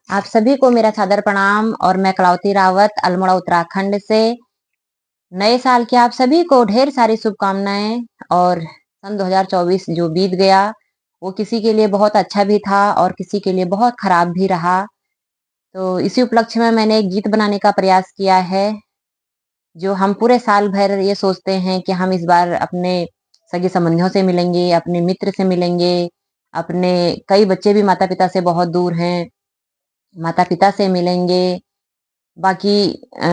आप सभी को मेरा सादर प्रणाम और मैं कलावती रावत अल्मोड़ा उत्तराखंड से नए साल की आप सभी को ढेर सारी शुभकामनाएं। और सन 2024 जो बीत गया वो किसी के लिए बहुत अच्छा भी था और किसी के लिए बहुत खराब भी रहा। तो इसी उपलक्ष्य में मैंने एक गीत बनाने का प्रयास किया है। जो हम पूरे साल भर ये सोचते हैं कि हम इस बार अपने सगे संबंधियों से मिलेंगे, अपने मित्र से मिलेंगे, अपने कई बच्चे भी माता पिता से बहुत दूर हैं, माता पिता से मिलेंगे। बाकी अ,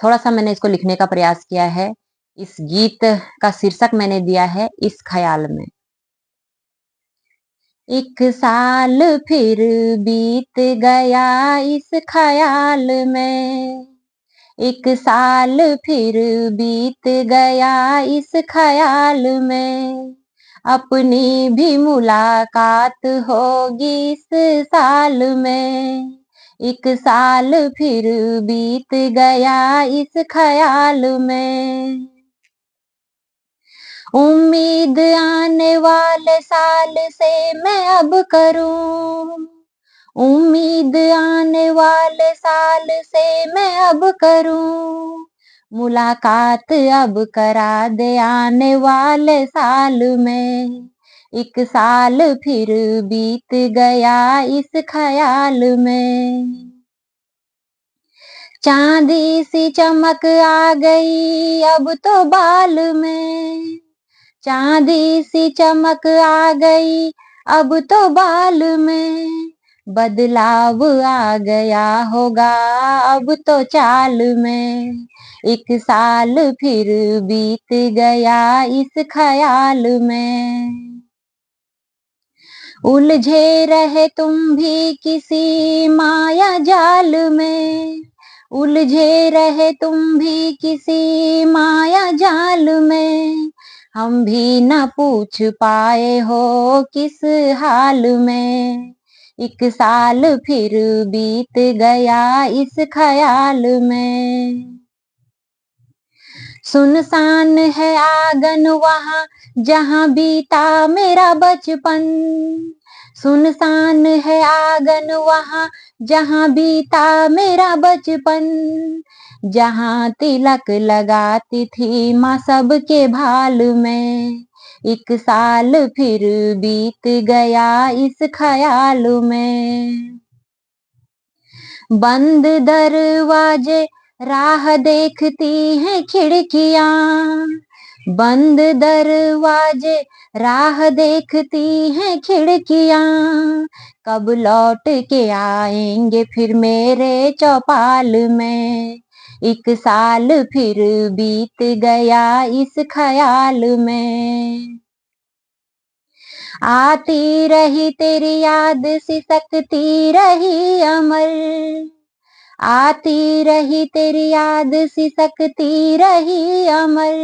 थोड़ा-सा मैंने इसको लिखने का प्रयास किया है। इस गीत का शीर्षक मैंने दिया है इस ख़याल में। एक साल फिर बीत गया इस ख़याल में, एक साल फिर बीत गया इस ख़याल में, अपनी भी मुलाकात होगी इस साल में। एक साल फिर बीत गया इस ख़याल में, उम्मीद आने वाले साल से मैं अब करूँ, उम्मीद आने वाले साल से मैं अब करूँ, मुलाकात अब करा दे आने वाले साल में। एक साल फिर बीत गया इस ख़याल में, चांदी सी चमक आ गई अब तो बाल में, चांदी सी चमक आ गई अब तो बाल में, बदलाव आ गया होगा अब तो चाल में। एक साल फिर बीत गया इस ख़याल में, उलझे रहे तुम भी किसी माया जाल में, उलझे रहे तुम भी किसी माया जाल में, हम भी न पूछ पाए हो किस हाल में। एक साल फिर बीत गया इस ख़याल में, सुनसान है आंगन वहाँ जहाँ बीता मेरा बचपन, सुनसान है आंगन वहाँ जहाँ बीता मेरा बचपन, जहाँ तिलक लगाती थी माँ सबके भाल में। एक साल फिर बीत गया इस ख़याल में, बंद दरवाजे राह देखती हैं खिड़कियाँ, बंद दरवाजे राह देखती हैं खिड़कियाँ, कब लौट के आएंगे फिर मेरे चौपाल में। एक साल फिर बीत गया इस ख़याल में, आती रही तेरी याद सिसकती रही अमर, आती रही तेरी याद सिसकती रही अमर,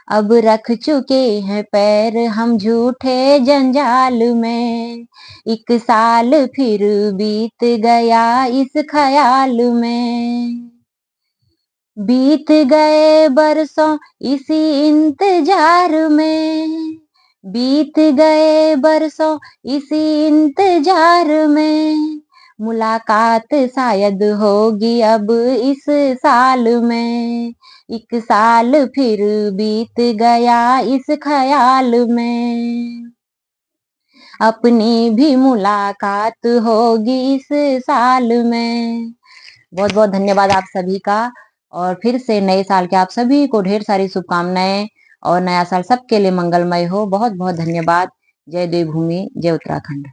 अब रख चुके हैं पैर हम झूठे जंजाल में। एक साल फिर बीत गया इस ख़याल में, बीत गए बरसों इसी इंतजार में, बीत गए बरसों इसी इंतजार में, मुलाकात शायद होगी अब इस साल में। एक साल फिर बीत गया इस ख़याल में, अपनी भी मुलाकात होगी इस साल में। बहुत बहुत धन्यवाद आप सभी का। और फिर से नए साल के आप सभी को ढेर सारी शुभकामनाएं और नया साल सबके लिए मंगलमय हो। बहुत बहुत धन्यवाद। जय देवभूमि, जय उत्तराखंड।